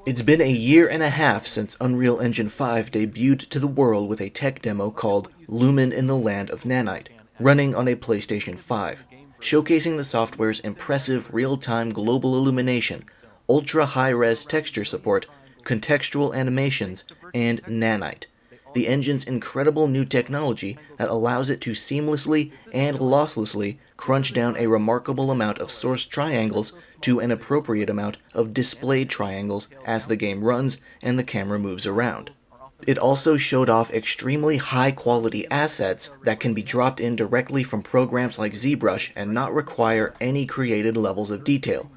It's been a year and a half since Unreal Engine 5 debuted to the world with a tech demo called Lumen in the Land of Nanite, running on a PlayStation 5, showcasing the software's impressive real-time global illumination, ultra-high-res texture support, contextual animations, and Nanite, the engine's incredible new technology that allows it to seamlessly and losslessly crunch down a remarkable amount of source triangles to an appropriate amount of displayed triangles as the game runs and the camera moves around. It also showed off extremely high-quality assets that can be dropped in directly from programs like ZBrush and not require any created levels of detail.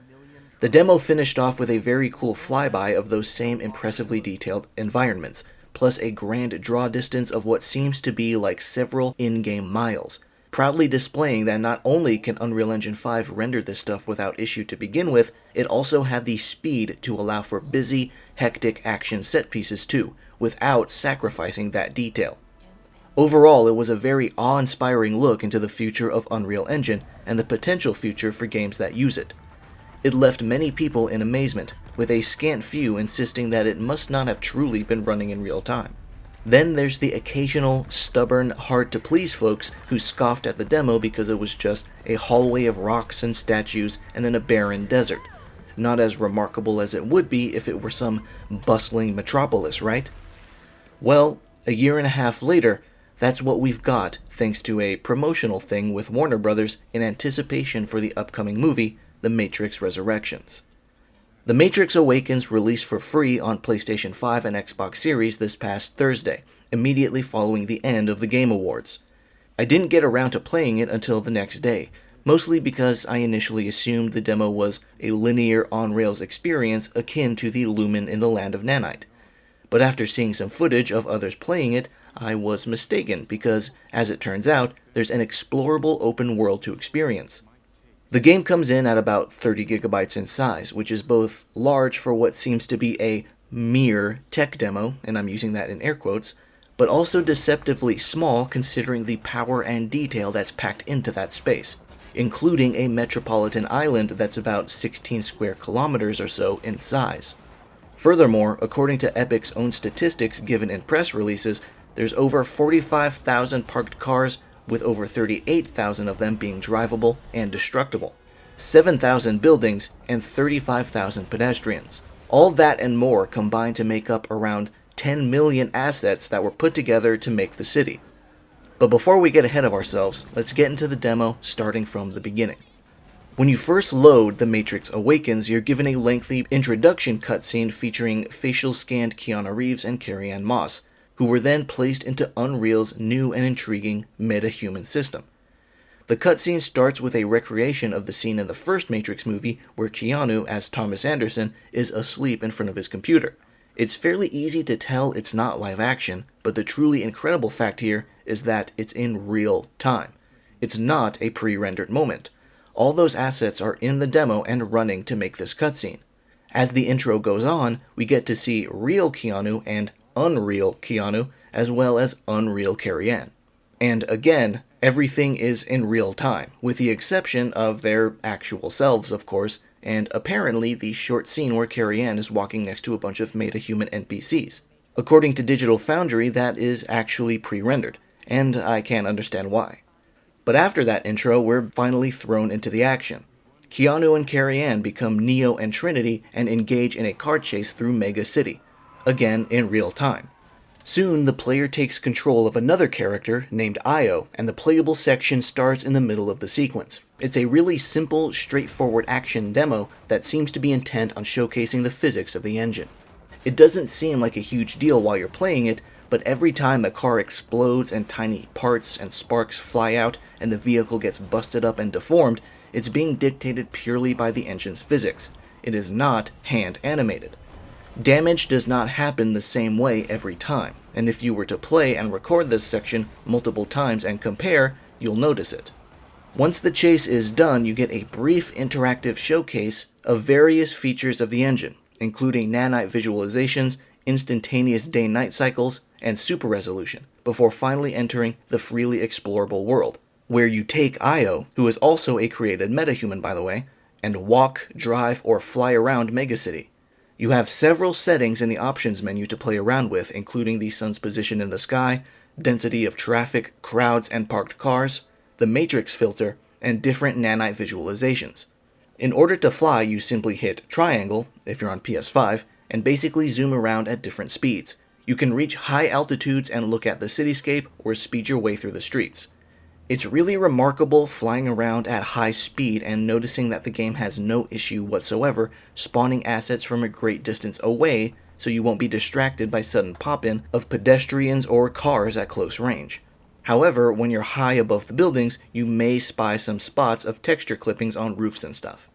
The demo finished off with a very cool flyby of those same impressively detailed environments, plus a grand draw distance of what seems to be like several in-game miles, proudly displaying that not only can Unreal Engine 5 render this stuff without issue to begin with, it also had the speed to allow for busy, hectic action set pieces too, without sacrificing that detail. Overall, it was a very awe-inspiring look into the future of Unreal Engine and the potential future for games that use it. It left many people in amazement, with a scant few insisting that it must not have truly been running in real time. Then there's the occasional, stubborn, hard-to-please folks who scoffed at the demo because it was just a hallway of rocks and statues and then a barren desert. Not as remarkable as it would be if it were some bustling metropolis, right? Well, a year and a half later, that's what we've got thanks to a promotional thing with Warner Brothers in anticipation for the upcoming movie, The Matrix Resurrections. The Matrix Awakens released for free on PlayStation 5 and Xbox Series this past Thursday, immediately following the end of the Game Awards. I didn't get around to playing it until the next day, mostly because I initially assumed the demo was a linear on-rails experience akin to the Lumen in the Land of Nanite. But after seeing some footage of others playing it, I was mistaken because, as it turns out, there's an explorable open world to experience. The game comes in at about 30 gigabytes in size, which is both large for what seems to be a mere tech demo, and I'm using that in air quotes, but also deceptively small considering the power and detail that's packed into that space, including a metropolitan island that's about 16 square kilometers or so in size. Furthermore, according to Epic's own statistics given in press releases, there's over 45,000 parked cars, with over 38,000 of them being drivable and destructible, 7,000 buildings, and 35,000 pedestrians. All that and more combined to make up around 10 million assets that were put together to make the city. But before we get ahead of ourselves, let's get into the demo starting from the beginning. When you first load The Matrix Awakens, you're given a lengthy introduction cutscene featuring facial-scanned Keanu Reeves and Carrie-Anne Moss, who were then placed into Unreal's new and intriguing MetaHuman system. The cutscene starts with a recreation of the scene in the first Matrix movie where Keanu, as Thomas Anderson, is asleep in front of his computer. It's fairly easy to tell it's not live action, but the truly incredible fact here is that it's in real time. It's not a pre-rendered moment. All those assets are in the demo and running to make this cutscene. As the intro goes on, we get to see real Keanu and Unreal Keanu, as well as Unreal Carrie-Anne. And again, everything is in real time, with the exception of their actual selves, of course, and apparently the short scene where Carrie-Anne is walking next to a bunch of MetaHuman NPCs. According to Digital Foundry, that is actually pre-rendered, and I can't understand why. But after that intro, we're finally thrown into the action. Keanu and Carrie-Anne become Neo and Trinity and engage in a car chase through Mega City, again in real time. Soon, the player takes control of another character named Io, and the playable section starts in the middle of the sequence. It's a really simple, straightforward action demo that seems to be intent on showcasing the physics of the engine. It doesn't seem like a huge deal while you're playing it, but every time a car explodes and tiny parts and sparks fly out and the vehicle gets busted up and deformed, it's being dictated purely by the engine's physics. It is not hand animated. Damage does not happen the same way every time, and if you were to play and record this section multiple times and compare, you'll notice it. Once the chase is done, you get a brief interactive showcase of various features of the engine, including nanite visualizations, instantaneous day-night cycles, and super resolution, before finally entering the freely explorable world, where you take Io, who is also a created metahuman by the way, and walk, drive, or fly around Megacity. You have several settings in the options menu to play around with, including the sun's position in the sky, density of traffic, crowds, and parked cars, the Matrix filter, and different nanite visualizations. In order to fly, you simply hit triangle, if you're on PS5, and basically zoom around at different speeds. You can reach high altitudes and look at the cityscape or speed your way through the streets. It's really remarkable flying around at high speed and noticing that the game has no issue whatsoever spawning assets from a great distance away, so you won't be distracted by sudden pop-in of pedestrians or cars at close range. However, when you're high above the buildings, you may spy some spots of texture clippings on roofs and stuff.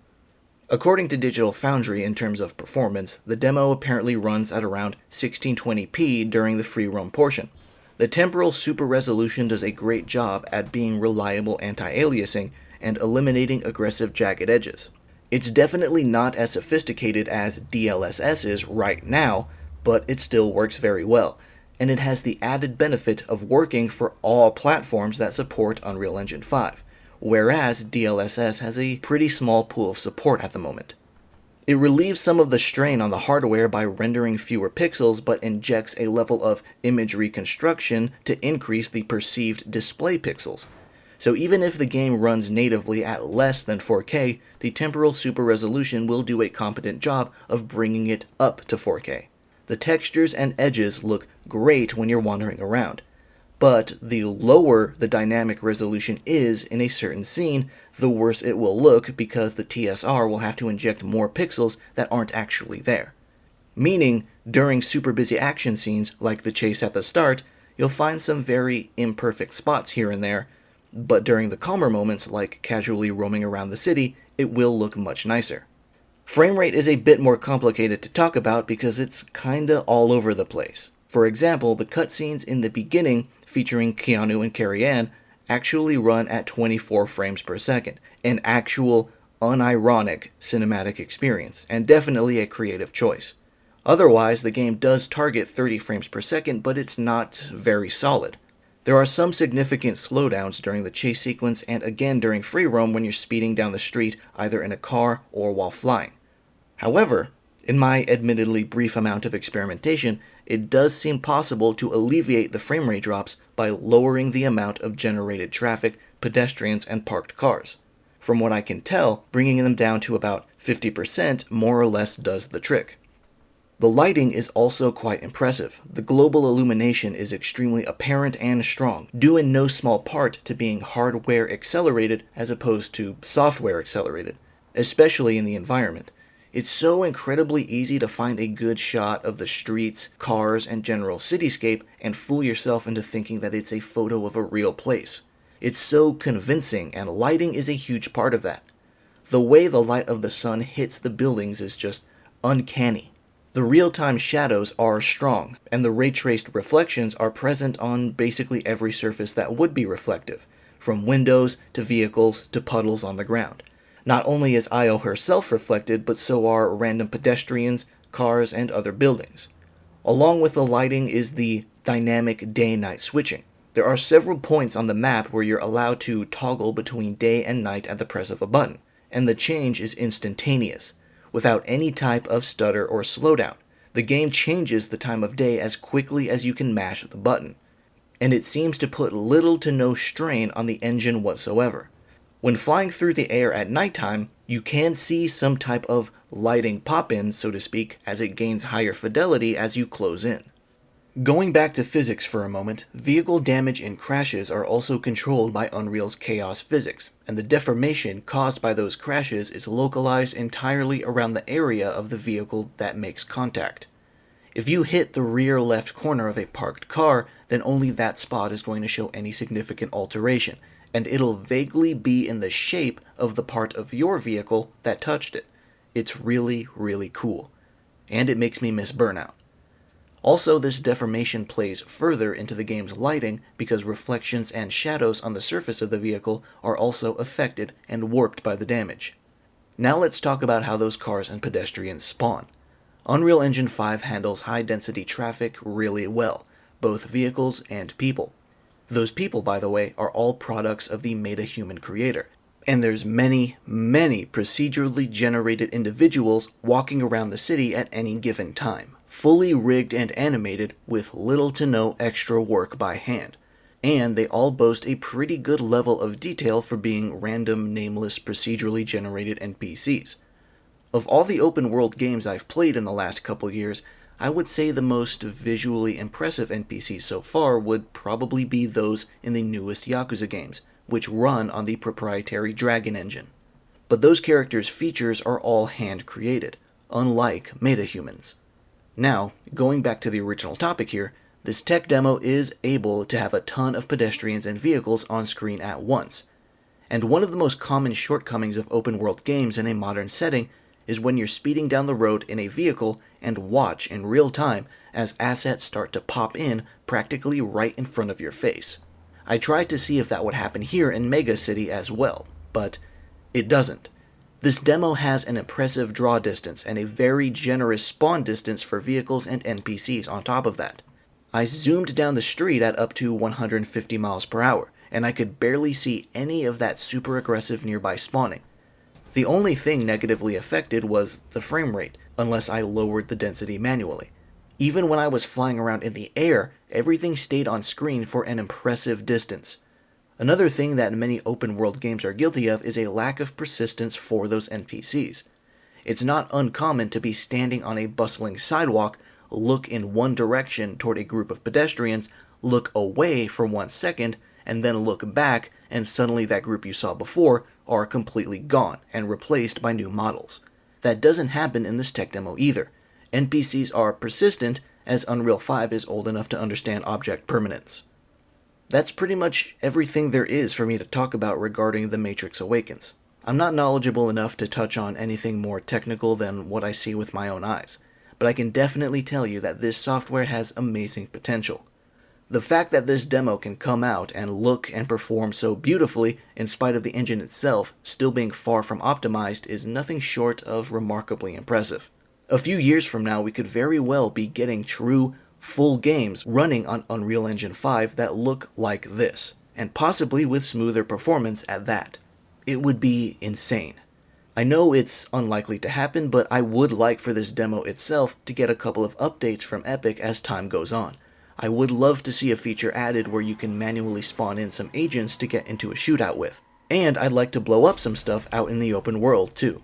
According to Digital Foundry, in terms of performance, the demo apparently runs at around 1620p during the free roam portion. The temporal super resolution does a great job at being reliable anti-aliasing and eliminating aggressive jagged edges. It's definitely not as sophisticated as DLSS is right now, but it still works very well, and it has the added benefit of working for all platforms that support Unreal Engine 5, whereas DLSS has a pretty small pool of support at the moment. It relieves some of the strain on the hardware by rendering fewer pixels, but injects a level of image reconstruction to increase the perceived display pixels. So even if the game runs natively at less than 4K, the temporal super resolution will do a competent job of bringing it up to 4K. The textures and edges look great when you're wandering around. But the lower the dynamic resolution is in a certain scene, the worse it will look because the TSR will have to inject more pixels that aren't actually there. Meaning, during super busy action scenes like the chase at the start, you'll find some very imperfect spots here and there, but during the calmer moments like casually roaming around the city, it will look much nicer. Framerate is a bit more complicated to talk about because it's kinda all over the place. For example, the cutscenes in the beginning featuring Keanu and Carrie-Anne actually run at 24 frames per second, an actual, unironic cinematic experience, and definitely a creative choice. Otherwise, the game does target 30 frames per second, but it's not very solid. There are some significant slowdowns during the chase sequence and again during free roam when you're speeding down the street either in a car or while flying. However, in my admittedly brief amount of experimentation, it does seem possible to alleviate the frame rate drops by lowering the amount of generated traffic, pedestrians, and parked cars. From what I can tell, bringing them down to about 50% more or less does the trick. The lighting is also quite impressive. The global illumination is extremely apparent and strong, due in no small part to being hardware accelerated as opposed to software accelerated, especially in the environment. It's so incredibly easy to find a good shot of the streets, cars, and general cityscape and fool yourself into thinking that it's a photo of a real place. It's so convincing, and lighting is a huge part of that. The way the light of the sun hits the buildings is just uncanny. The real-time shadows are strong, and the ray-traced reflections are present on basically every surface that would be reflective, from windows to vehicles to puddles on the ground. Not only is Io herself reflected, but so are random pedestrians, cars, and other buildings. Along with the lighting is the dynamic day-night switching. There are several points on the map where you're allowed to toggle between day and night at the press of a button, and the change is instantaneous, without any type of stutter or slowdown. The game changes the time of day as quickly as you can mash the button, and it seems to put little to no strain on the engine whatsoever. When flying through the air at nighttime, you can see some type of lighting pop-in, so to speak, as it gains higher fidelity as you close in. Going back to physics for a moment, vehicle damage in crashes are also controlled by Unreal's chaos physics, and the deformation caused by those crashes is localized entirely around the area of the vehicle that makes contact. If you hit the rear left corner of a parked car, then only that spot is going to show any significant alteration, and it'll vaguely be in the shape of the part of your vehicle that touched it. It's really, really cool. And it makes me miss Burnout. Also, this deformation plays further into the game's lighting because reflections and shadows on the surface of the vehicle are also affected and warped by the damage. Now let's talk about how those cars and pedestrians spawn. Unreal Engine 5 handles high-density traffic really well, both vehicles and people. Those people, by the way, are all products of the MetaHuman creator, And there's many, many procedurally generated individuals walking around the city at any given time, fully rigged and animated with little to no extra work by hand. And they all boast a pretty good level of detail for being random, nameless, procedurally generated NPCs. Of all the open world games I've played in the last couple years, I would say the most visually impressive NPCs so far would probably be those in the newest Yakuza games, which run on the proprietary Dragon engine. But those characters' features are all hand-created, unlike MetaHumans. Now, going back to the original topic here, this tech demo is able to have a ton of pedestrians and vehicles on screen at once. And one of the most common shortcomings of open-world games in a modern setting is when you're speeding down the road in a vehicle and watch in real time as assets start to pop in practically right in front of your face. I tried to see if that would happen here in Mega City as well, but it doesn't. This demo has an impressive draw distance and a very generous spawn distance for vehicles and NPCs on top of that. I zoomed down the street at up to 150 miles per hour, and I could barely see any of that super aggressive nearby spawning. The only thing negatively affected was the frame rate, unless I lowered the density manually. Even when I was flying around in the air, everything stayed on screen for an impressive distance. Another thing that many open world games are guilty of is a lack of persistence for those NPCs. It's not uncommon to be standing on a bustling sidewalk, look in one direction toward a group of pedestrians, look away for 1 second, and then look back, and suddenly that group you saw before are completely gone and replaced by new models. That doesn't happen in this tech demo either. NPCs are persistent, as Unreal 5 is old enough to understand object permanence. That's pretty much everything there is for me to talk about regarding the Matrix Awakens. I'm not knowledgeable enough to touch on anything more technical than what I see with my own eyes, but I can definitely tell you that this software has amazing potential. The fact that this demo can come out and look and perform so beautifully in spite of the engine itself still being far from optimized is nothing short of remarkably impressive. A few years from now, we could very well be getting true, full games running on Unreal Engine 5 that look like this, and possibly with smoother performance at that. It would be insane. I know it's unlikely to happen, but I would like for this demo itself to get a couple of updates from Epic as time goes on. I would love to see a feature added where you can manually spawn in some agents to get into a shootout with. And I'd like to blow up some stuff out in the open world too.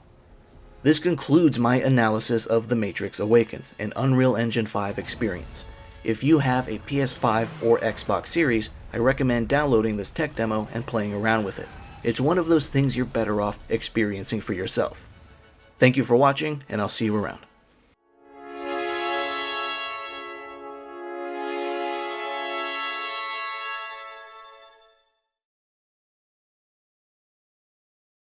This concludes my analysis of The Matrix Awakens, an Unreal Engine 5 experience. If you have a PS5 or Xbox Series, I recommend downloading this tech demo and playing around with it. It's one of those things you're better off experiencing for yourself. Thank you for watching, and I'll see you around.